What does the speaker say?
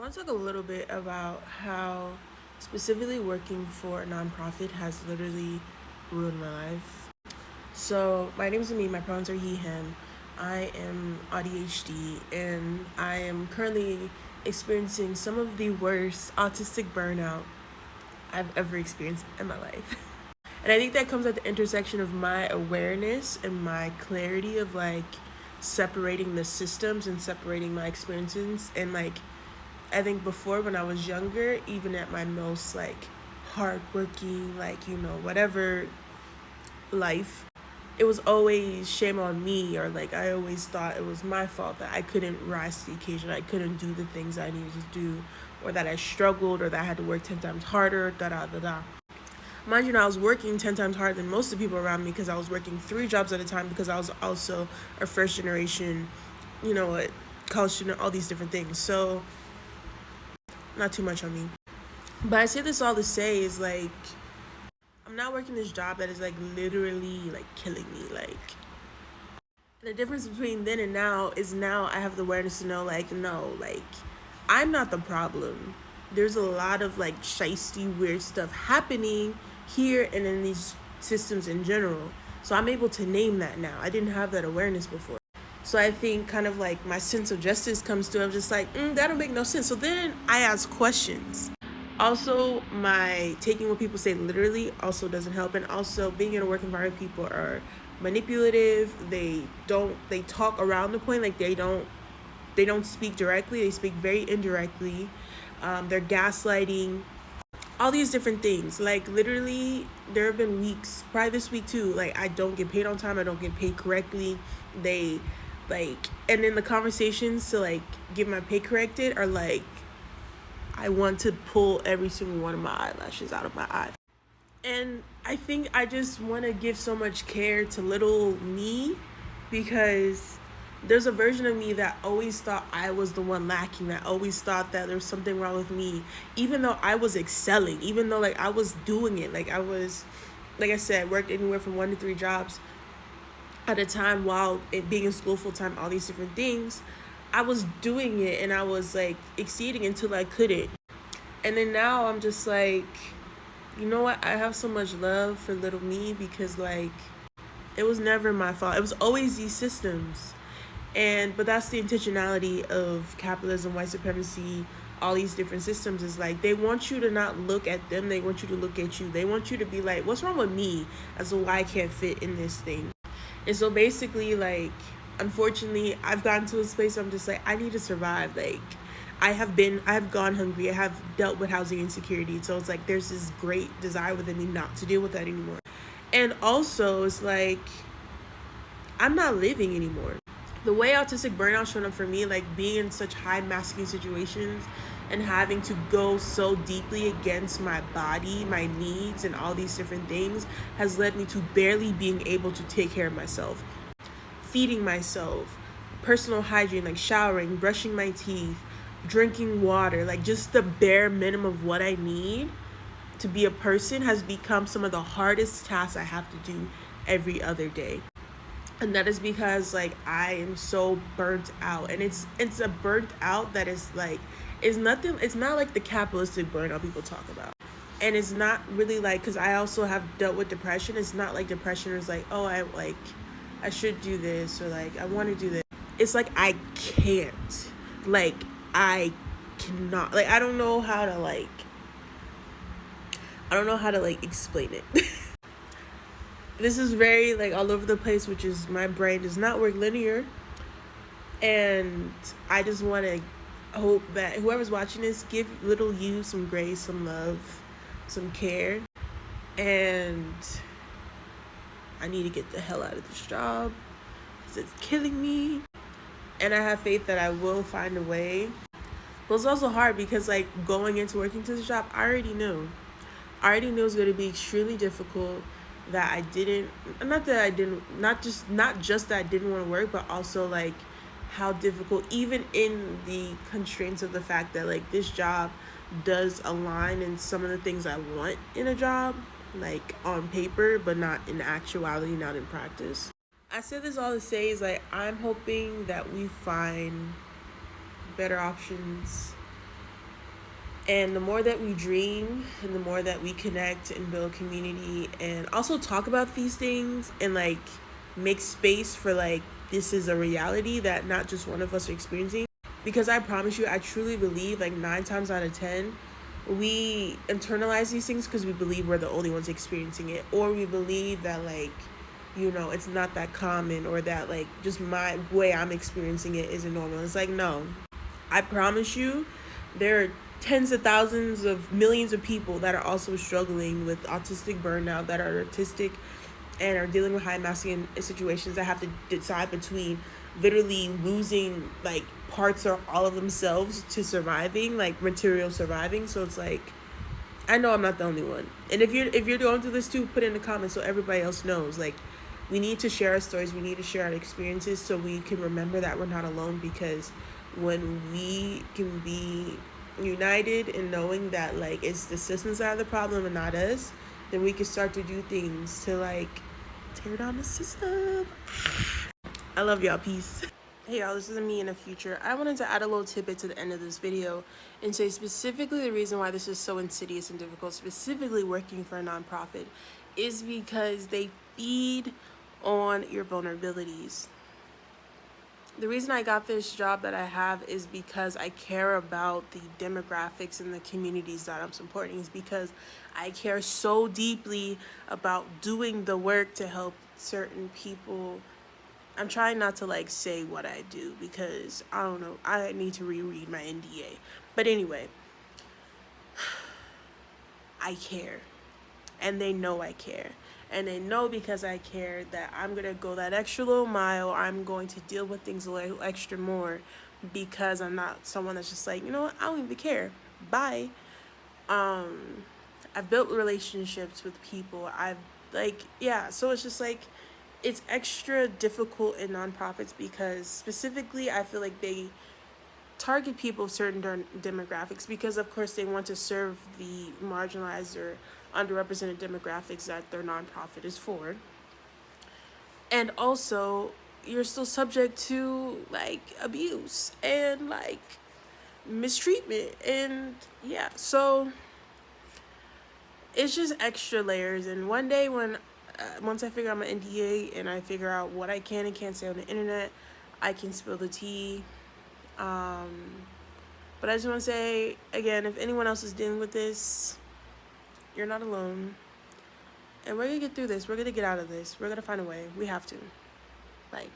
want to talk a little bit about how specifically working for a nonprofit has literally ruined my life. So, my name is Amin, my pronouns are he, him. I am ADHD, and I am currently experiencing some of the worst autistic burnout I've ever experienced in my life. And I think that comes at the intersection of my awareness and my clarity of separating the systems and separating my experiences. And I think before, when I was younger, even at my most hardworking, whatever life, it was always shame on me, or I always thought it was my fault that I couldn't rise to the occasion, I couldn't do the things I needed to do, or that I struggled, or that I had to work 10 times harder, da da da da. Mind you, I was working 10 times harder than most of the people around me because I was working 3 jobs at a time, because I was also a first generation, a college student, all these different things. So, not too much on me. But I say this all to say is I'm not working this job that is literally killing me. The difference between then and now is now I have the awareness to know no, I'm not the problem. There's a lot of shisty weird stuff happening here and in these systems in general. So I'm able to name that now. I didn't have that awareness before. So I think kind of my sense of justice comes through. I'm just that'll make no sense. So then I ask questions. Also, my taking what people say literally also doesn't help. And also, being in a work environment, people are manipulative. They talk around the point. They don't speak directly. They speak very indirectly. They're gaslighting, all these different things. Literally, there have been weeks, probably this week too, I don't get paid on time. I don't get paid correctly. They and then the conversations to get my pay corrected are I want to pull every single one of my eyelashes out of my eye. And I think I just want to give so much care to little me, because there's a version of me that always thought I was the one lacking, that always thought that there was something wrong with me, even though I was excelling, even though I was doing it. I was, like I said, worked anywhere from 1 to 3 jobs at a time while being in school full time, all these different things. I was doing it and I was exceeding until I couldn't. And then now I'm just you know what? I have so much love for little me, because it was never my fault. It was always these systems. But that's the intentionality of capitalism, white supremacy, all these different systems, is they want you to not look at them. They want you to look at you. They want you to be what's wrong with me as to why I can't fit in this thing. And so basically, unfortunately, I've gotten to a space where I'm just I need to survive. I have gone hungry. I have dealt with housing insecurity. So it's there's this great desire within me not to deal with that anymore. And also, it's I'm not living anymore. The way autistic burnout showed up for me, being in such high masculine situations and having to go so deeply against my body, my needs, and all these different things, has led me to barely being able to take care of myself. Feeding myself, personal hygiene, showering, brushing my teeth, drinking water, just the bare minimum of what I need to be a person, has become some of the hardest tasks I have to do every other day. And that is because I am so burnt out, and it's a burnt out that is it's not the capitalistic burnout people talk about. And it's not really because I also have dealt with depression. It's not depression is oh, I should do this, or I want to do this. It's I can't. I cannot. I don't know how to explain it. This is very all over the place, which is my brain does not work linear. And I just want to hope that whoever's watching this, give little you some grace, some love, some care. And I need to get the hell out of this job, because it's killing me. And I have faith that I will find a way. But it's also hard because going into working to this job, I already knew it was going to be extremely difficult. That I didn't, not just that I didn't want to work, but also how difficult, even in the constraints of the fact that this job does align in some of the things I want in a job, on paper, but not in actuality, not in practice. I said this all to say is I'm hoping that we find better options And the more that we dream and the more that we connect and build community and also talk about these things and like make space for like this is a reality that not just one of us are experiencing. Because I promise you, I truly believe like 9 times out of 10, we internalize these things because we believe we're the only ones experiencing it, or we believe that like, it's not that common, or that like just my way I'm experiencing it isn't normal. It's like, no, I promise you, there are tens of thousands of millions of people that are also struggling with autistic burnout, that are autistic and are dealing with high masculine situations, that have to decide between literally losing like parts or all of themselves to surviving, like material surviving. So it's like, I know I'm not the only one. And if you're going through this too, put it in the comments so everybody else knows. Like, we need to share our stories, we need to share our experiences so we can remember that we're not alone. Because when we can be united in knowing that like it's the systems that are the problem and not us, then we can start to do things to like tear down the system. I love y'all. Peace. Hey y'all, this is me in the future. I wanted to add a little tidbit to the end of this video and say specifically the reason why this is so insidious and difficult, specifically working for a nonprofit, is because they feed on your vulnerabilities. The reason I got this job that I have is because I care about the demographics and the communities that I'm supporting. Is because I care so deeply about doing the work to help certain people. I'm trying not to like say what I do because I don't know. I need to reread my NDA. But anyway, I care. And they know I care. And they know because I care that I'm going to go that extra little mile. I'm going to deal with things a little extra more because I'm not someone that's just like, you know what, I don't even care. Bye. I've built relationships with people. So it's just like, it's extra difficult in nonprofits because specifically I feel like they target people of certain demographics because of course they want to serve the marginalized or underrepresented demographics that their nonprofit is for. And also you're still subject to like abuse and like mistreatment, and yeah, so it's just extra layers. And one day when once I figure out my NDA and I figure out what I can and can't say on the internet, I can spill the tea. But I just want to say again, if anyone else is dealing with this, you're not alone. And we're gonna get through this. We're gonna get out of this. We're gonna find a way. We have to. Like,